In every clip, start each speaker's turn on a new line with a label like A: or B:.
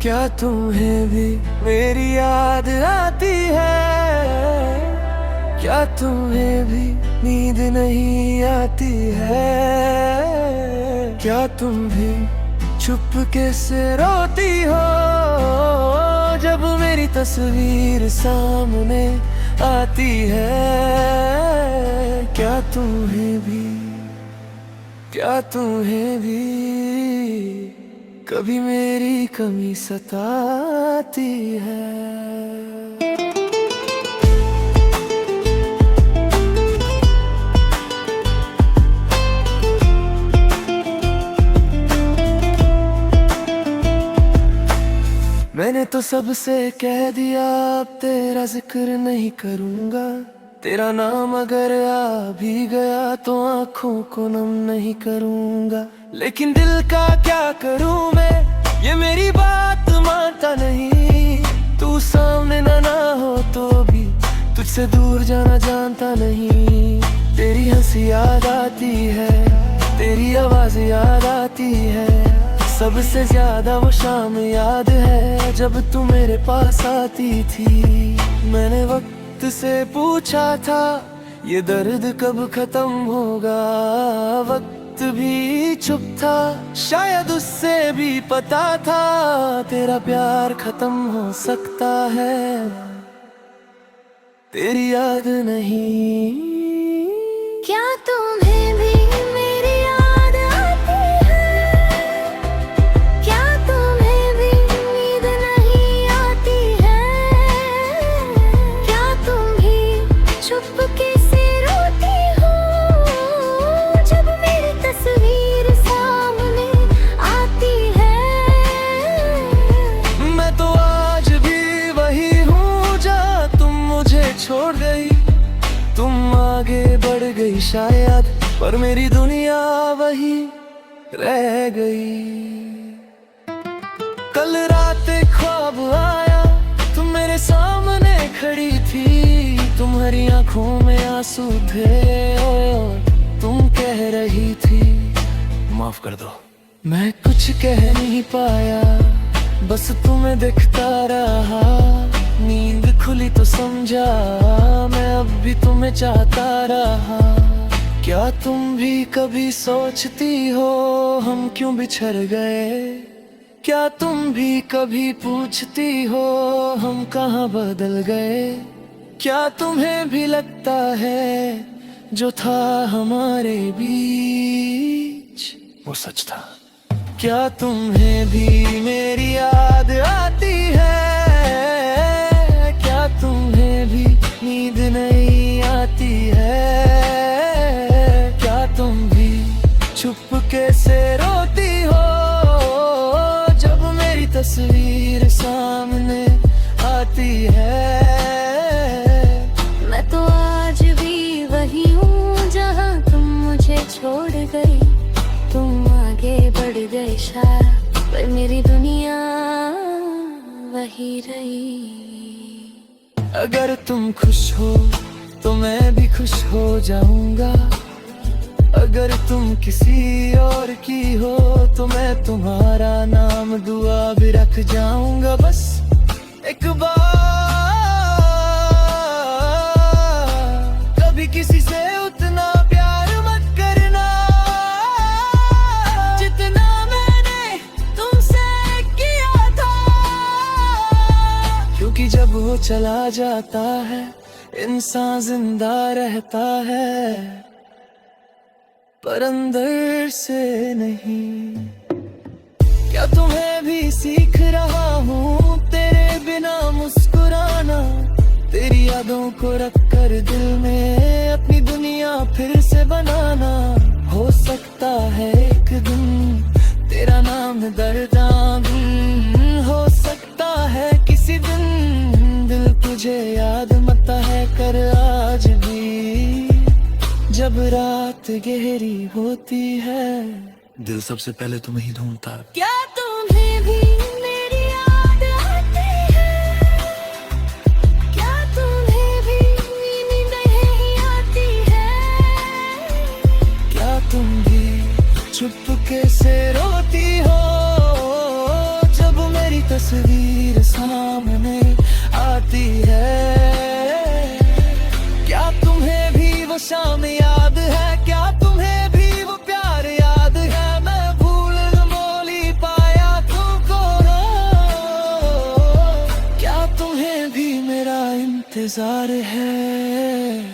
A: क्या तुम्हें भी मेरी याद आती है? क्या तुम्हें भी नींद नहीं आती है? क्या तुम भी चुपके से रोती हो जब मेरी तस्वीर सामने आती है? क्या तुम्हें भी कभी मेरी कमी सताती है? मैंने तो सबसे कह दिया अब तेरा जिक्र नहीं करूँगा। तेरा नाम अगर आ भी गया तो आँखों को नम नहीं करूँगा। लेकिन दिल का क्या करूँ मैं, ये मेरी बात मानता नहीं। तू सामने ना हो तो भी तुझसे दूर जाना जानता नहीं। तेरी हंसी याद आती है, तेरी आवाज़ याद आती है। सबसे ज्यादा वो शाम याद है जब तू मेरे पास आती थी। मैंने वक्त से पूछा था ये दर्द कब खत्म होगा। वक्त भी चुप था, शायद उससे भी पता था तेरा प्यार खत्म हो सकता है। तेरी याद नहीं,
B: क्या तुम्हें भी मेरी याद आती है? क्या तुम्हें भी नींद नहीं आती है? क्या तुम भी चुपके से रोती हो जब मेरी तस्वीर सामने आती है?
A: मैं तो आज भी वही हूँ जहाँ तुम मुझे छोड़ गई। तुम आगे बढ़ गई शायद, पर मेरी दुनिया वही रह गई। कल रात एक ख्वाब आया, तुम मेरे सामने खड़ी थी। तुम्हारी आंखों में आंसू थे और तुम कह रही थी माफ कर दो। मैं कुछ कह नहीं पाया, बस तुम्हें देखता रहा। नींद खुली तो समझा मैं अब भी तुम्हें चाहता रहा। क्या तुम भी कभी सोचती हो हम क्यों बिछड़ गए? क्या तुम भी कभी पूछती हो हम कहाँ बदल गए? क्या तुम्हें भी लगता है जो था हमारे बीच वो सच था? क्या तुम्हें भी मेरी याद आती है? क्या तुम्हें भी नींद नहीं आती है? क्या तुम भी चुपके से रोती हो जब मेरी तस्वीर सामने आती है?
B: मैं तो आज भी वही हूँ जहाँ तुम मुझे छोड़ गई। तुम आगे बढ़ गए शायद, पर मेरी दुनिया वही रही।
A: अगर तुम खुश हो तो मैं भी खुश हो जाऊंगा। अगर तुम किसी और की हो तो मैं तुम्हारा नाम दुआ भी रख जाऊंगा। बस एक बार कभी किसी से उतना प्यार मत करना जितना मैंने तुमसे किया था। क्योंकि जब वो चला जाता है इंसान जिंदा रहता है, पर अंदर से नहीं। क्या तुम्हें भी सीख रहा हूँ तेरे बिना मुस्कुराना? तेरी यादों को रख कर दिल में अपनी दुनिया फिर से बनाना। हो सकता है एक दिन तेरा नाम दर्दा हो सकता है किसी दिन दिल तुझे याद मत है कर आज भी जब रात गहरी होती है। दिल सबसे पहले तुम्हें ही ढूंढता।
B: क्या तुम्हें भी मेरी याद आती है? क्या तुम्हें भी नींद नहीं आती है?
A: क्या तुम भी चुपके से रोती हो जब मेरी तस्वीर इंतजार है,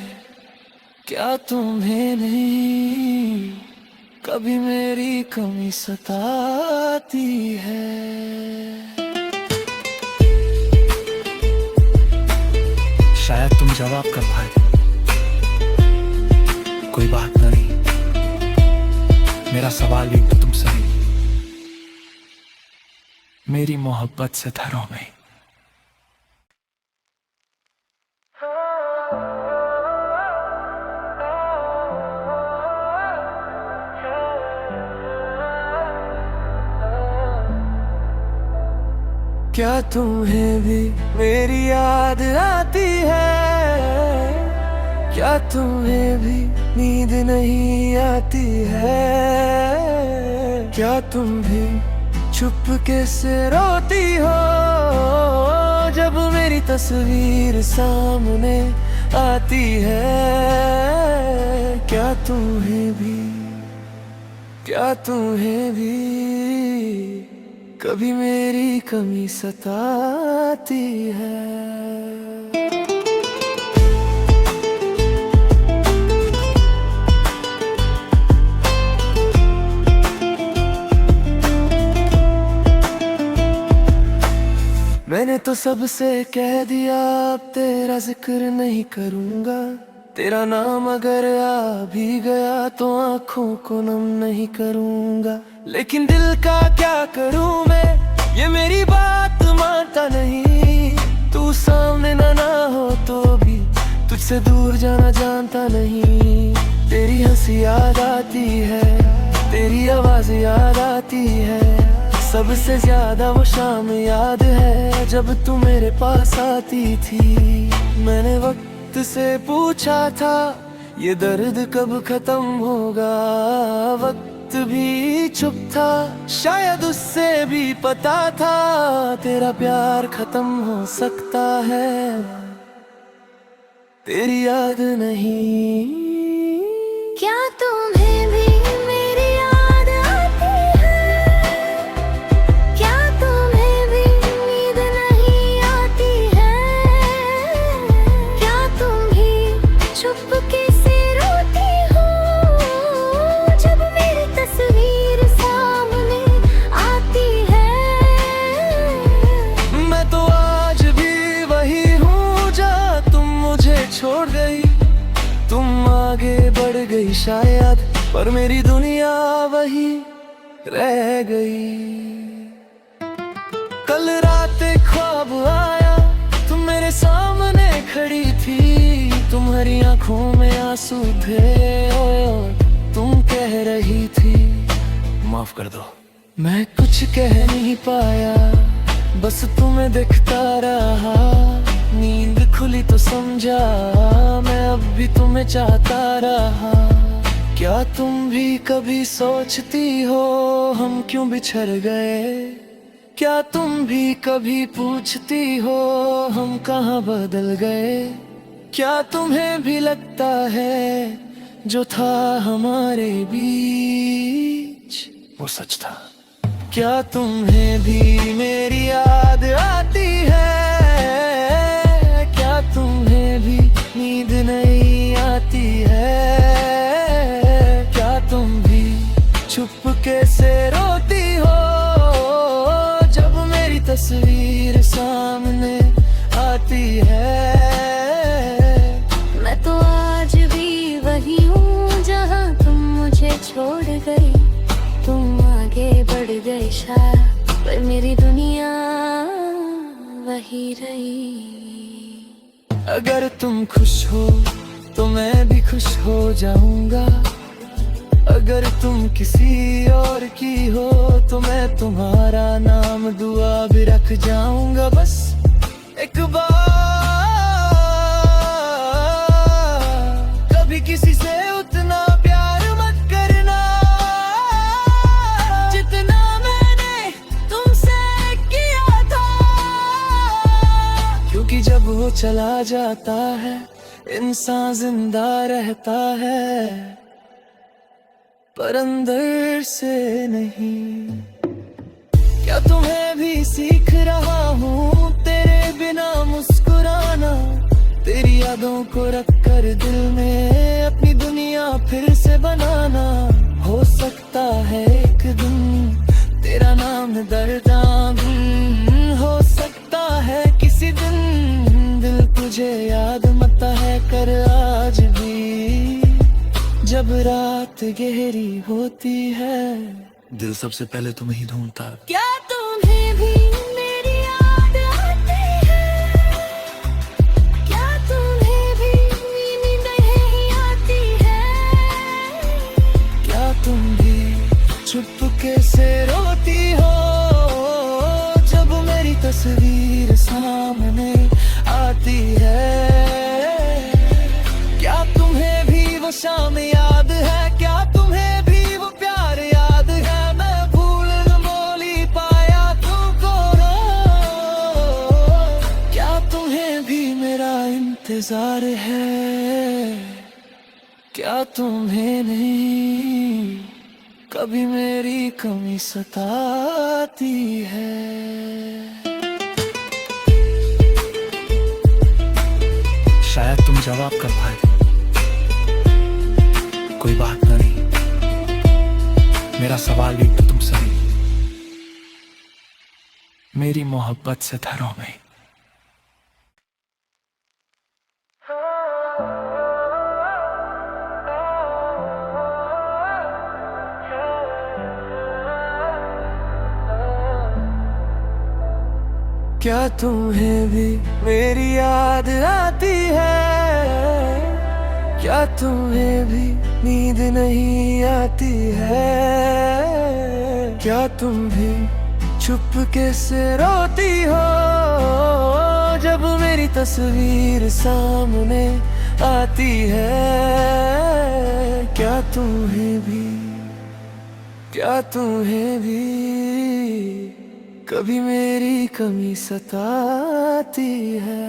A: क्या तुम्हें नहीं कभी मेरी कमी सताती है। शायद तुम जवाब कर पाए, कोई बात नहीं, मेरा सवाल भी तो तुमसे नहीं, मेरी मोहब्बत से धरो नहीं। क्या तुम्हें भी मेरी याद आती है, क्या तुम्हें भी नींद नहीं आती है, क्या तुम भी चुपके से रोती हो जब मेरी तस्वीर सामने आती है। क्या तुम्हें भी कभी मेरी कमी सताती है। मैंने तो सबसे कह दिया अब तेरा जिक्र नहीं करूंगा, तेरा नाम अगर आ भी गया तो आंखों को नम नहीं करूंगा। लेकिन दिल का क्या करूं मैं, ये मेरी बात मानता नहीं। तू सामने ना हो तो भी तुझसे दूर जाना जानता नहीं। तेरी हंसी याद आती है, तेरी आवाज याद आती है, सबसे ज्यादा वो शाम याद है जब तू मेरे पास आती थी। मैंने वक्त से पूछा था ये दर्द कब खत्म होगा, वक्त भी चुप था, शायद उससे भी पता था तेरा प्यार खत्म हो सकता है। तेरी याद नहीं,
B: क्या तुम्हें भी मेरी याद आती है, क्या तुम्हें भी नींद नहीं आती है, क्या तुम भी चुपके से रोती हो जब मेरी तस्वीर सामने आती है।
A: मैं तो आज भी वही हूँ जहाँ तुम मुझे छोड़ गई। तुम आगे बढ़ गई शायद, पर मेरी दुनिया वही रह गई। कल रात एक ख्वाब आया, तुम मेरे सामने खड़ी थी, तुम्हारी आंखों में आंसू थे और तुम कह रही थी माफ कर दो। मैं कुछ कह नहीं पाया, बस तुम्हें देखता रहा। नींद खुली तो समझा मैं अब भी तुम्हें चाहता रहा। क्या तुम भी कभी सोचती हो हम क्यों बिछड़ गए, क्या तुम भी कभी पूछती हो हम कहाँ बदल गए। क्या तुम्हें भी लगता है जो था हमारे बीच वो सच था। क्या तुम्हें भी मेरी याद आती है, क्या तुम्हें भी नींद नहीं आती है, क्या तुम भी चुपके से रोती हो जब मेरी तस्वीर सामने आती है।
B: मैं तो आज भी वही हूँ जहाँ तुम मुझे छोड़ गई। तुम आगे बढ़ गए शायद, पर मेरी दुनिया वही रही।
A: अगर तुम खुश हो तो मैं भी खुश हो जाऊंगा, अगर तुम किसी और की हो तो मैं तुम्हारा नाम दुआ भी रख जाऊंगा। बस एक बार कभी किसी से उतना प्यार मत करना जितना मैंने तुमसे किया था, क्योंकि जब वो चला जाता है इंसान जिंदा रहता है पर अंदर से नहीं। क्या तुम्हें भी सीख रहा हूँ तेरे बिना मुस्कुराना, को रख कर दिल में अपनी दुनिया फिर से बनाना। हो सकता है एक दिन तेरा नाम दर्दां हो सकता है किसी दिन दिल तुझे याद मत है कर आज भी जब रात गहरी होती है। दिल सबसे पहले तुम्हें ही ढूंढता।
B: क्या तुम्हें भी मेरी याद आती है? क्या तुम्हें भी नींद नहीं आती है?
A: क्या तुम भी चुपके से रोती हो जब मेरी तस्वीर सामने आती है? क्या तुम्हें भी वो शाम याद है? क्या तुम्हें भी वो प्यार याद है? मैं भूल न बोली पाया तुमको क्या तुम्हें भी मेरा इंतजार है? क्या तुम्हें नहीं कभी मेरी कमी सताती है? शायद तुम जवाब कर पाए, कोई बात नहीं, मेरा सवाल भी तो तुमसे ही, मेरी मोहब्बत से धरो में। क्या तुम्हें भी मेरी याद आती है? क्या तुम्हें भी नींद नहीं आती है? क्या तुम भी चुपके से रोती हो जब मेरी तस्वीर सामने आती है? क्या तुम्हें भी कभी मेरी कमी सताती है?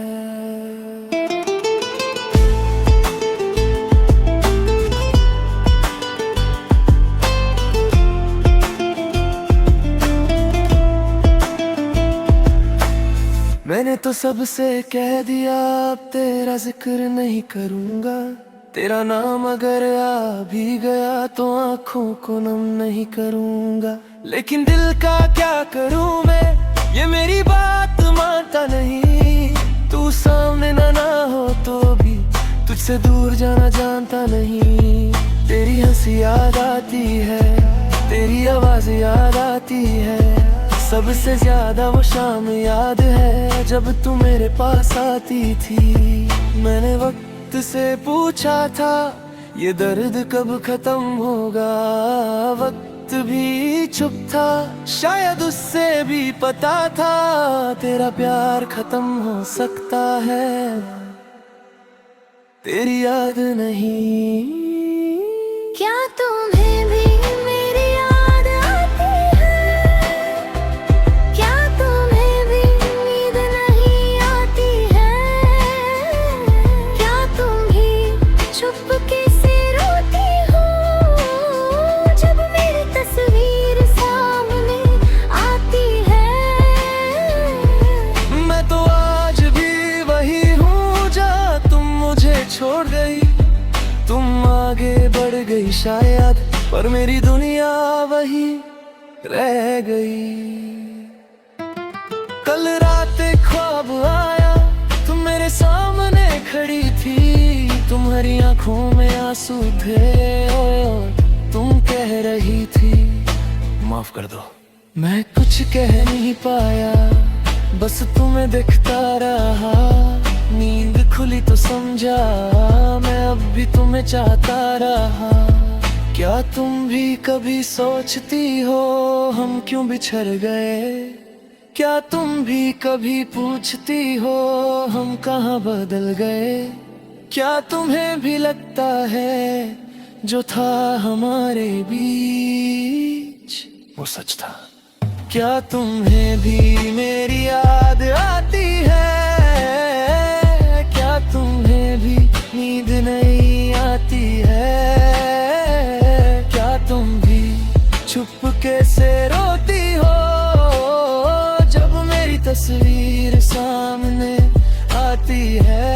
A: मैंने तो सबसे कह दिया अब तेरा जिक्र नहीं करूँगा। तेरा नाम अगर आ भी गया तो आँखों को नम नहीं करूँगा। लेकिन दिल का क्या करूँ मैं, ये मेरी बात मानता नहीं। तू सामने ना हो तो भी तुझसे दूर जाना जानता नहीं। तेरी हंसी याद आती है, तेरी आवाज याद आती है। सबसे ज्यादा वो शाम याद है जब तू मेरे पास आती थी। मैंने वक्त से पूछा था ये दर्द कब खत्म होगा। वक्त भी चुप था, शायद उससे भी पता था तेरा प्यार खत्म हो सकता है। तेरी याद नहीं।
B: क्या तुम्हें भी मेरी याद आती है? क्या तुम्हें भी नींद नहीं आती है? क्या तुम भी चुपके से रोती हो जब मेरी तस्वीर सामने आती है?
A: मैं तो आज भी वही हूँ जहाँ तुम मुझे छोड़ गई। तुम आगे बढ़ गई शायद, पर मेरी दुनिया वही रह गई। कल रात एक ख्वाब आया, तुम मेरे सामने खड़ी थी। तुम्हारी आंखों में आंसू थे और तुम कह रही थी माफ कर दो। मैं कुछ कह नहीं पाया, बस तुम्हें देखता रहा। नींद खुली तो समझा मैं अब भी तुम्हें चाहता रहा। क्या तुम भी कभी सोचती हो हम क्यों बिछड़ गए? क्या तुम भी कभी पूछती हो हम कहाँ बदल गए? क्या तुम्हें भी लगता है जो था हमारे बीच वो सच था? क्या तुम्हें भी मेरी याद आती है? क्या तुम्हें भी नींद नहीं आती है? क्या तुम भी चुपके से रोती हो जब मेरी तस्वीर सामने आती है?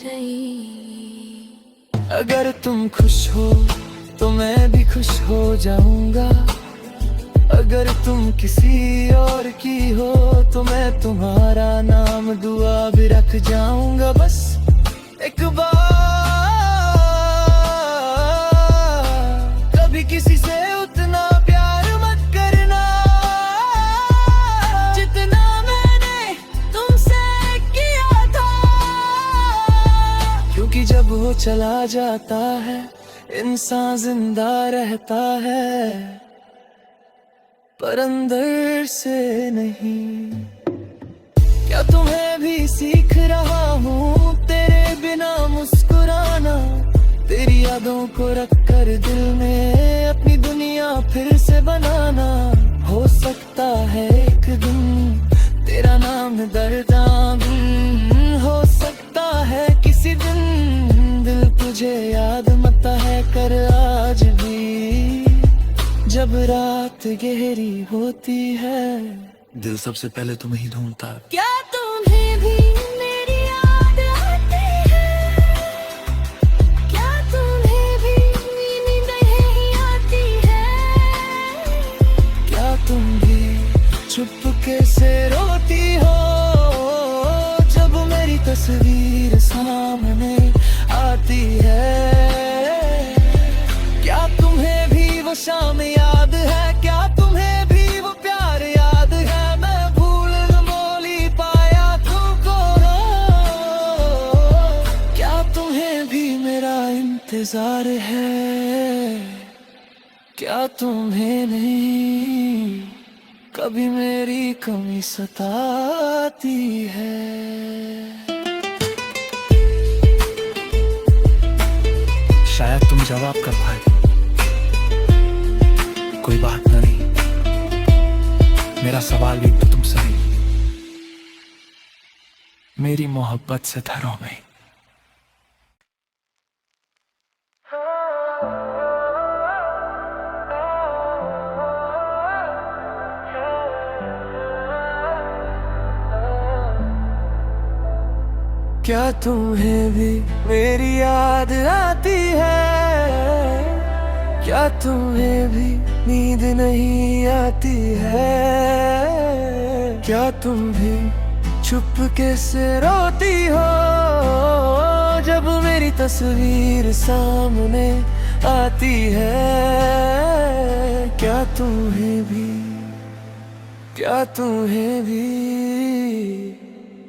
B: रही।
A: अगर तुम खुश हो तो मैं भी खुश हो जाऊंगा, अगर तुम किसी और की हो तो मैं तुम्हारा नाम दुआ भी रख जाऊंगा। बस एक बार कभी किसी से उतना प्यार मत करना जितना मैंने तुमसे किया था, क्योंकि जब वो चला जाता है इंसान जिंदा रहता है पर अंदर से नहीं। क्या तुम्हें भी सीख रहा हूँ तेरे बिना मुस्कुराना, तेरी यादों को रख कर दिल में अपनी दुनिया फिर से बनाना। हो सकता है एक दिन तेरा नाम दर्दा हो सकता है किसी दिन दिल तुझे याद मत है कर आज भी, जब रात गहरी होती है दिल सबसे पहले तुम्हें ही ढूंढता है।
B: क्या तुम्हें भी मेरी याद आती है? क्या तुम्हें भी नींद नहीं आती है?
A: क्या तुम भी चुपके से रोती हो जब मेरी तस्वीर सामने आती है? क्या तुम्हें भी वो शाम याद है? क्या तुम्हें भी वो प्यार याद है? मैं भूल न बोली पाया तुमको। क्या तुम्हें भी मेरा इंतजार है? क्या तुम्हें नहीं कभी मेरी कमी सताती है? शायद तुम जवाब कर पाए, कोई बात नहीं, मेरा सवाल भी तो तुमसे ही, मेरी मोहब्बत से धरो में। क्या तुम्हें भी मेरी याद आती है? क्या तुम्हें भी नींद नहीं आती है? क्या तुम भी चुपके से रोती हो जब मेरी तस्वीर सामने आती है? क्या तुम्हें भी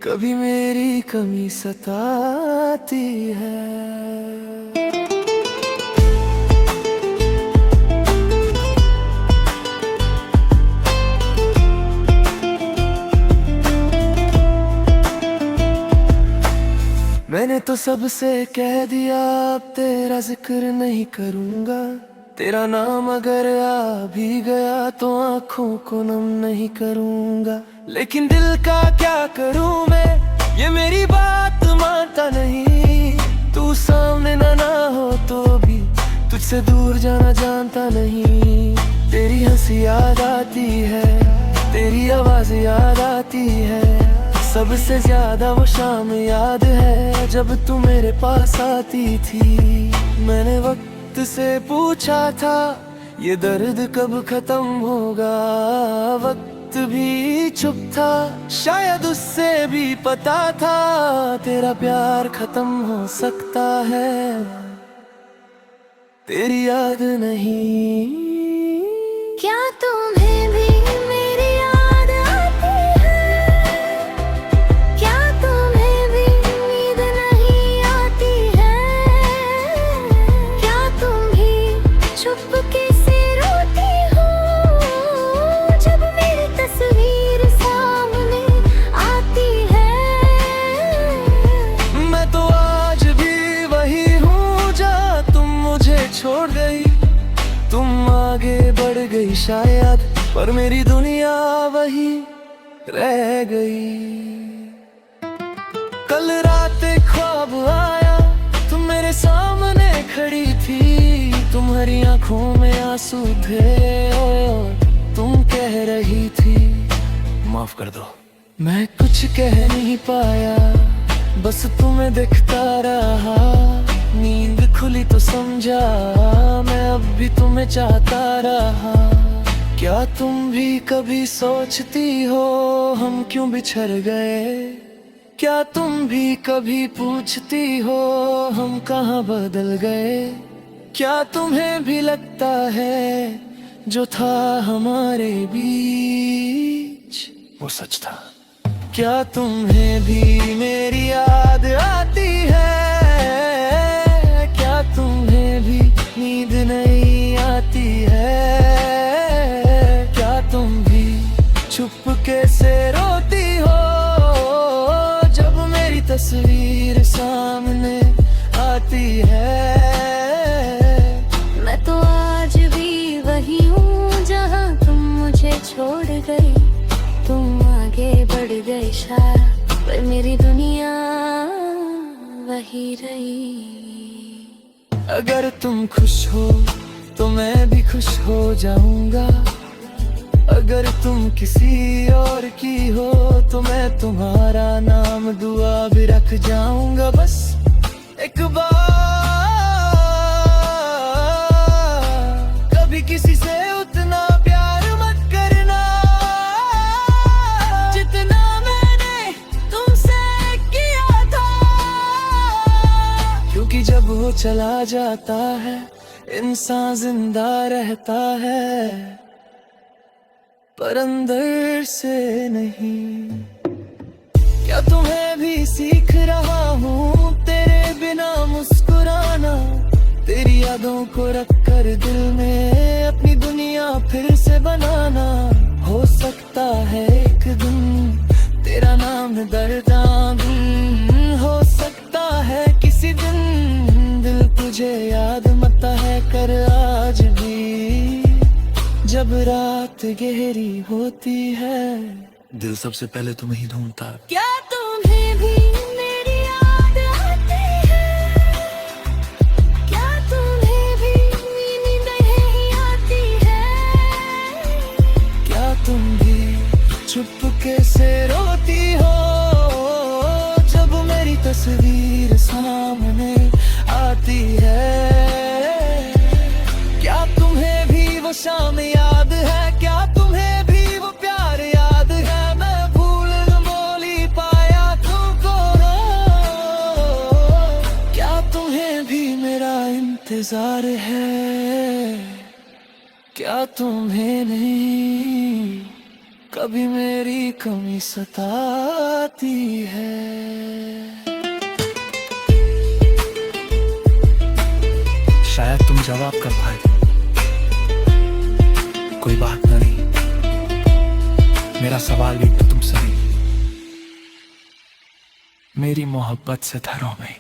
A: कभी मेरी कमी सताती है? मैंने तो सबसे कह दिया अब तेरा जिक्र नहीं करूंगा, तेरा नाम अगर आ भी गया तो आंखों को नम नहीं करूंगा। लेकिन दिल का क्या करूं मैं, ये मेरी बात मानता नहीं। तू सामने ना हो तो भी तुझसे दूर जाना जानता नहीं। तेरी हंसी याद आती है, तेरी आवाज याद आती है, सबसे ज्यादा वो शाम याद है जब तू मेरे पास आती थी। मैंने वक्त से पूछा था ये दर्द कब खत्म होगा, वक्त भी चुप था, शायद उससे भी पता था तेरा प्यार खत्म हो सकता है, तेरी याद नहीं।
B: क्या तुम्हें भी मेरी याद आती है? क्या तुम्हें भी नींद नहीं आती है? क्या तुम भी चुपके से रोती हो जब मेरी तस्वीर सामने आती है?
A: मैं तो आज भी वही हूँ जहाँ तुम मुझे छोड़ गई, तुम आगे बढ़ गई शायद पर मेरी दुनिया वही रह गई। कल रात एक ख्वाब आया, तुम मेरे सामने खड़ी थी, तुम्हारी आंखों में आंसू थे और तुम कह रही थी माफ कर दो। मैं कुछ कह नहीं पाया, बस तुम्हें देखता रहा, नींद खुली तो समझा मैं अब भी तुम्हें चाहता रहा। क्या तुम भी कभी सोचती हो हम क्यों बिछड़ गए? क्या तुम भी कभी पूछती हो हम कहाँ बदल गए? क्या तुम्हें भी लगता है जो था हमारे बीच वो सच था? क्या तुम्हें भी मेरी याद आती है? क्या तुम्हें भी नींद नहीं आती है? क्या तुम भी चुपके से रोती हो जब मेरी तस्वीर सामने आती है?
B: मैं तो आज भी वही हूँ जहाँ तुम मुझे छोड़ गई। तुम आगे बढ़ गए शायद, पर मेरी दुनिया वही रही।
A: अगर तुम खुश हो तो मैं भी खुश हो जाऊंगा। अगर तुम किसी और की हो तो मैं तुम्हारा नाम दुआ भी रख जाऊंगा। बस एक बार कभी किसी से उतना प्यार मत करना जितना मैंने तुमसे किया था, क्योंकि जब वो चला जाता है इंसान जिंदा रहता है पर अंदर से नहीं। क्या तुम्हें भी सीख रहा हूँ तेरे बिना मुस्कुराना, तेरी यादों को रख कर दिल में अपनी दुनिया फिर से बनाना। हो सकता है एक दिन तेरा नाम दर्दा गुम, हो सकता है किसी दिन दिल तुझे याद मत है कर आज भी जब रात गहरी होती है। दिल सबसे पहले तुम्हें ही ढूंढता।
B: क्या तुम्हें भी मेरी याद आती है? क्या तुम्हें भी नींद नहीं आती है?
A: क्या तुम भी चुपके से रोती हो जब मेरी तस्वीर सामने आती है? क्या तुम्हें भी वो शाम याद है? क्या तुम्हें भी वो प्यार याद है? मैं भूल बोली पाया तुमको रो। क्या तुम्हें भी मेरा इंतजार है? क्या तुम्हें नहीं कभी मेरी कमी सताती है? शायद तुम जवाब कर पाए, कोई बात नहीं, मेरा सवाल भी तो तुमसे नहीं, मेरी मोहब्बत से धरो में।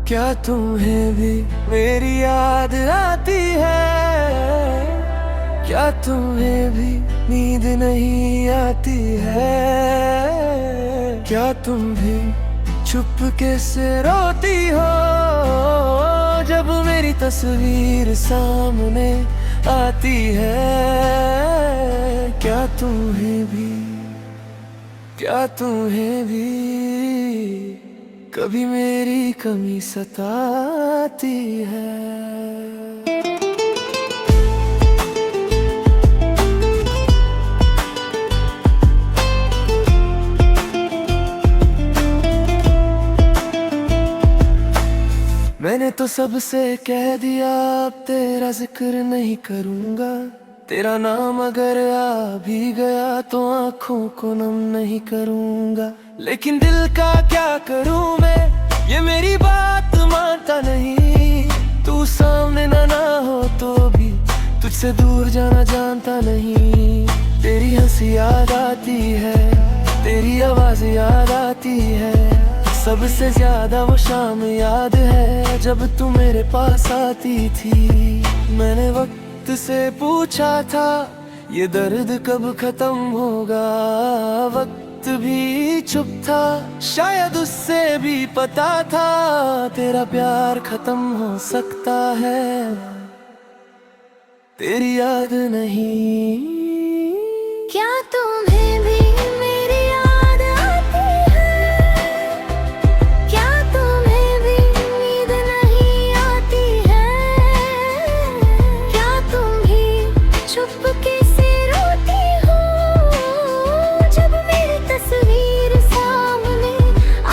A: क्या तुम्हें भी मेरी याद आती है? क्या तुम्हें भी नींद नहीं आती है? क्या तुम भी चुपके से रोती हो जब मेरी तस्वीर सामने आती है? क्या तुम्हें भी कभी मेरी कमी सताती है? मैंने तो सबसे कह दिया अब तेरा जिक्र नहीं करूंगा। तेरा नाम अगर आ भी गया तो आंखों को नम नहीं करूंगा। लेकिन दिल का क्या करूं मैं, ये मेरी बात मानता नहीं। तू सामने ना हो तो भी तुझसे दूर जाना जानता नहीं। तेरी हंसी याद आती है, तेरी आवाज याद आती है, सबसे ज्यादा वो शाम याद है जब तू मेरे पास आती थी। मैंने वक्त से पूछा था ये दर्द कब खत्म होगा, वक्त वक्त भी चुप था, शायद उससे भी पता था तेरा प्यार खत्म हो सकता है। तेरी याद नहीं,
B: क्या तुम्हें भी मेरी याद आती है? क्या तुम्हें भी नींद नहीं आती है? क्या तुम भी चुपके से रोती हो जब मेरी तस्वीर सामने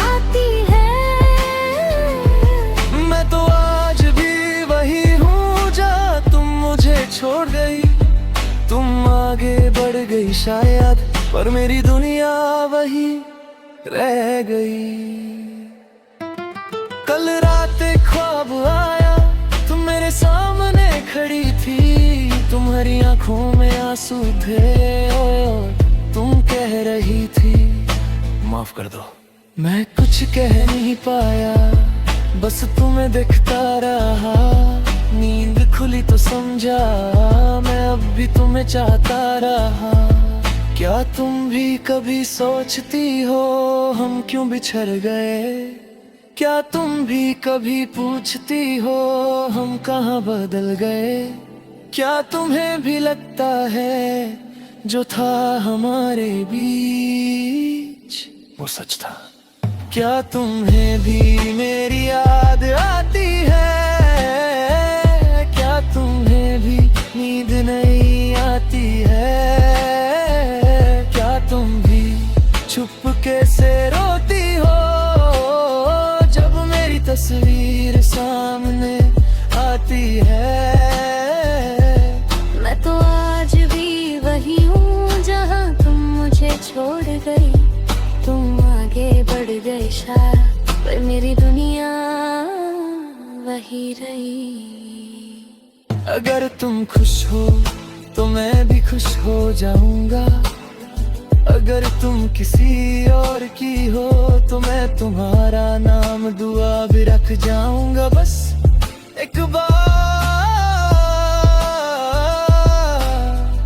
B: आती है?
A: मैं तो आज भी वही हूँ जहाँ तुम मुझे छोड़ गई। तुम आगे बढ़ गई शायद, पर मेरी दुनिया वही रह गई। कल रात एक ख्वाब आया, तुम मेरे सामने खड़ी थी, तुम्हारी आंखों में आंसू थे और तुम कह रही थी माफ कर दो। मैं कुछ कह नहीं पाया, बस तुम्हें देखता रहा। नींद खुली तो समझा मैं अब भी तुम्हें चाहता रहा। क्या तुम भी कभी सोचती हो हम क्यों बिछड़ गए? क्या तुम भी कभी पूछती हो हम कहाँ बदल गए? क्या तुम्हें भी लगता है जो था हमारे बीच वो सच था? क्या तुम्हें भी मेरी याद आती है? क्या तुम्हें भी नींद नहीं आती है? क्या तुम भी चुपके से रोती हो जब मेरी तस्वीर सामने आती है?
B: मैं तो आज भी वही हूँ जहाँ तुम मुझे छोड़ गई। तुम आगे बढ़ गए शायद, पर मेरी दुनिया वही रही।
A: अगर तुम खुश हो तो मैं भी खुश हो जाऊंगा। अगर तुम किसी और की हो तो मैं तुम्हारा नाम दुआ भी रख जाऊंगा। बस एक बार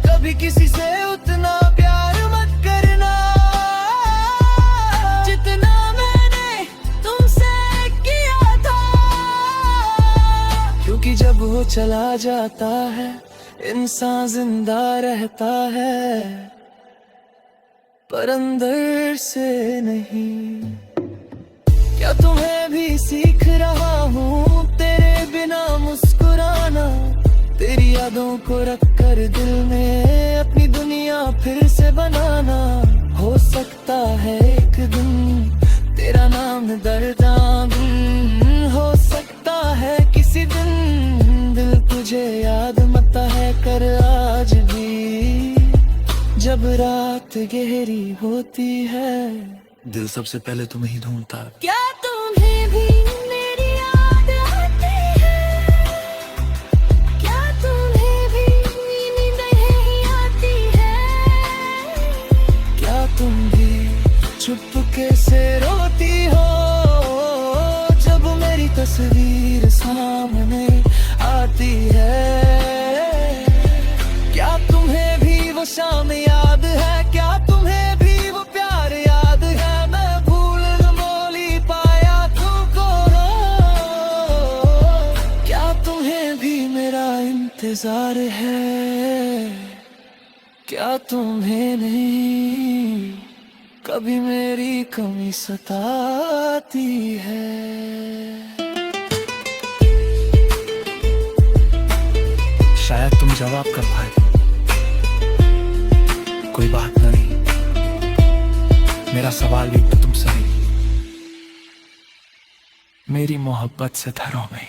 A: कभी किसी से उतना प्यार मत करना जितना मैंने तुमसे किया था, क्योंकि जब वो चला जाता है इंसान जिंदा रहता है पर अंदर से नहीं। क्या तुम्हें भी सीख रहा हूँ तेरे बिना मुस्कुराना? तेरी यादों को रख कर दिल में अपनी दुनिया फिर से बनाना। हो सकता है एक दिन तेरा नाम दर्दां हो सकता है किसी दिन दिल तुझे याद मत है कर आज भी जब रात गहरी होती है। दिल सबसे पहले तुम्हें ही ढूंढता।
B: क्या तुम्हें भी मेरी याद आती है? क्या तुम्हें भी नींद नहीं आती है?
A: क्या तुम भी चुपके से रोती हो जब मेरी तस्वीर सामने आती है? क्या तुम्हें भी वो शाम याद है? क्या तुम्हें भी वो प्यार याद है? मैं भूल बोली पाया तुमको। क्या तुम्हें भी मेरा इंतजार है? क्या तुम्हें नहीं कभी मेरी कमी सताती है? शायद तुम जवाब कर पाए, कोई बात नहीं, मेरा सवाल भी तो तुमसे नहीं, मेरी मोहब्बत से धरो में।